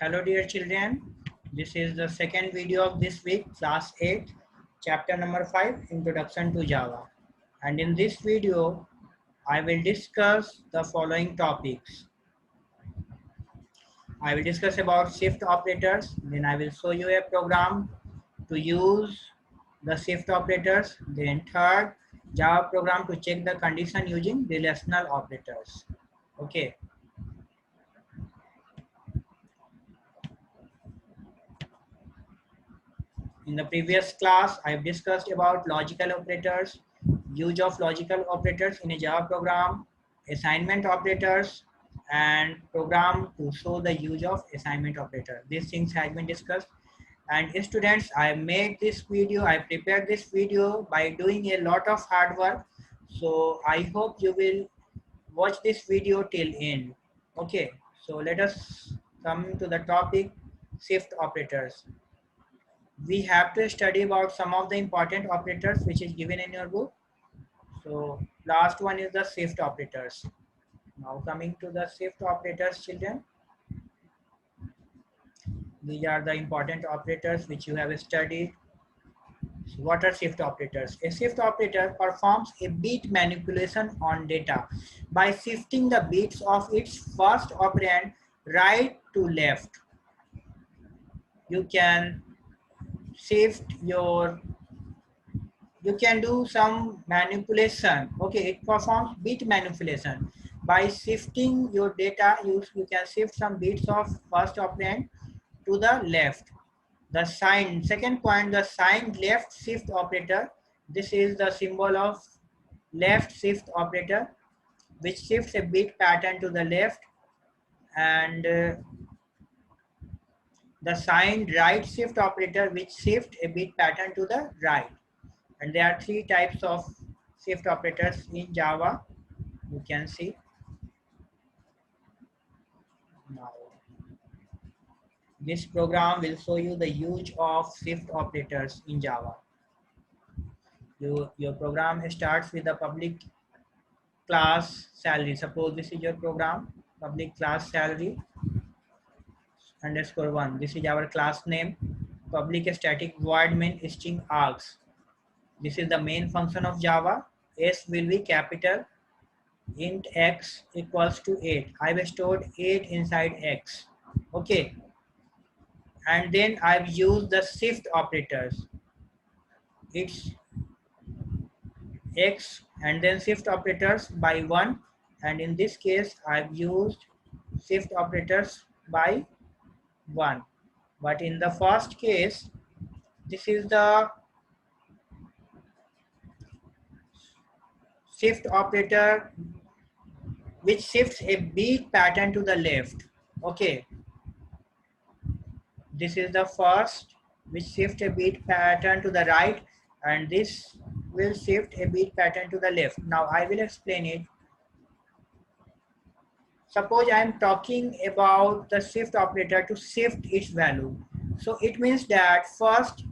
Hello dear children, this is the second video of this week, class 8, chapter number 5, Introduction to Java. And in this video, I will discuss the following topics. I will discuss about shift operators, then I will show you a program to use the shift operators, then third, Java program to check the condition using relational operators. Okay. In the previous class, I have discussed about logical operators, use of logical operators in a Java program, assignment operators, and program to show the use of assignment operator. These things have been discussed. And students, I made this video, I prepared this video by doing a lot of hard work. So I hope you will watch this video till end. Okay, so let us come to the topic, shift operators. We have to study about some of the important operators which is given in your book. So last one is the shift operators. Now coming to the shift operators, children, these are the important operators which you have studied. So what are shift operators? A shift operator performs a bit manipulation on data by shifting the bits of its first operand right to left. You can shift your, you can do some manipulation. Okay, it performs bit manipulation by shifting your data. You can shift some bits of first operand to the left. The sign, second point, the sign left shift operator. This is the symbol of left shift operator which shifts a bit pattern to the left, and the sign right shift operator which shifts a bit pattern to the right. And there are three types of shift operators in Java. You can see now. This program will show you the use of shift operators in Java. Your program starts with the public class salary. Suppose this is your program, public class salary underscore 1. This is our class name. Public static void main string args. This is the main function of Java. S will be capital. Int x equals to 8. I've stored 8 inside x. Okay. And then I've used the shift operators. It's x and then shift operators by 1. And in this case, I've used shift operators by 1. But in the first case, this is the shift operator which shifts a bit pattern to the left. Okay. This is the first which shifts a bit pattern to the right, and this will shift a bit pattern to the left. Now I will explain it. Suppose I am talking about the shift operator to shift its value. So it means that first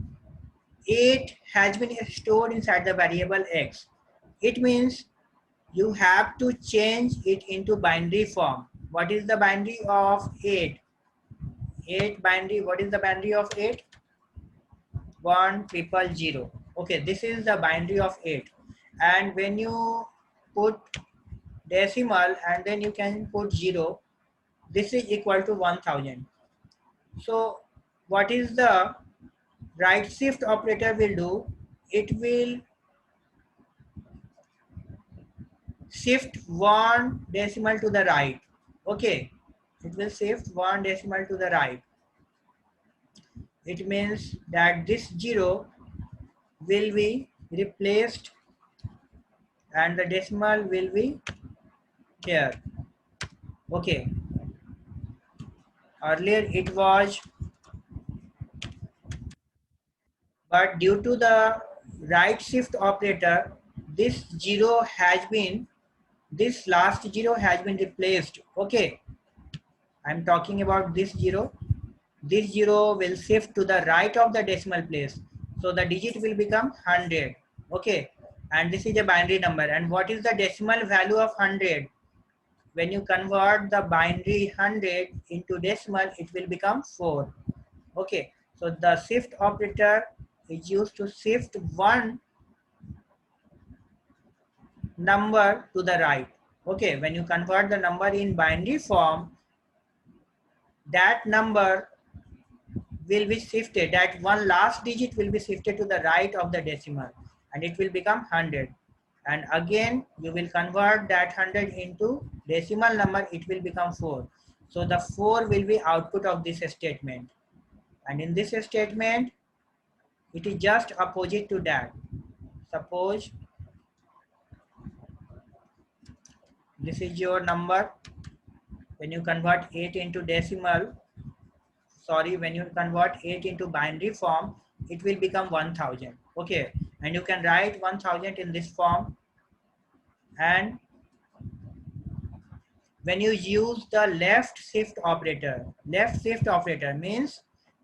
8 has been stored inside the variable x. It means you have to change it into binary form. What is the binary of 8? 8 binary, what is the binary of 8? 1,000. Okay, this is the binary of 8. And when you put decimal and then you can put 0, this is equal to 1000. So what is the right shift operator will do? It will shift 1 decimal to the right. Okay, it will shift 1 decimal to the right. It means that this 0 will be replaced and the decimal will be here. Okay, earlier it was, but due to the right shift operator, this 0 has been, this last 0 has been replaced. Okay, I'm talking about this 0. This 0 will shift to the right of the decimal place. So the digit will become 100. Okay, and this is a binary number. And what is the decimal value of 100? when you convert the binary 100 into decimal, it will become 4. Okay, so the shift operator is used to shift one number to the right. Okay, when you convert the number in binary form, that number will be shifted, that one last digit will be shifted to the right of the decimal and it will become 100. And again, you will convert that 100 into decimal number, it will become 4. So the 4 will be output of this statement. And in this statement, it is just opposite to that. Suppose this is your number. When you convert 8 into decimal, when you convert 8 into binary form, it will become 1000. Okay, and you can write 1000 in this form. And when you use the left shift operator means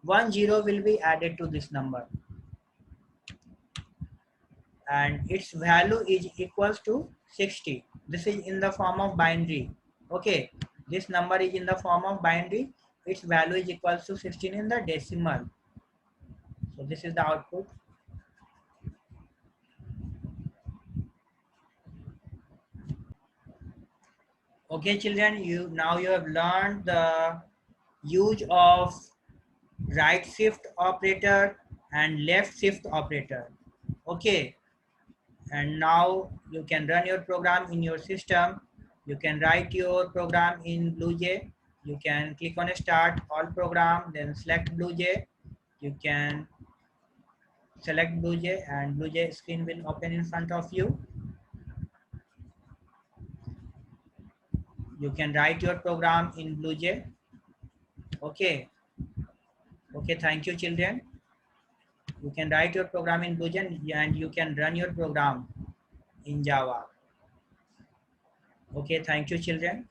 10 will be added to this number and its value is equals to 60. This is in the form of binary. Okay, this number is in the form of binary, its value is equals to 16 in the decimal. So this is the output. Okay children, you have learned the use of right shift operator and left shift operator. Okay, and now you can run your program in your system. You can write your program in BlueJ. You can click on start all program, then select BlueJ. You can select BlueJ and BlueJ screen will open in front of you. You can write your program in BlueJ. Okay. Okay, thank you children. You can write your program in BlueJ and you can run your program in Java. Okay, thank you children.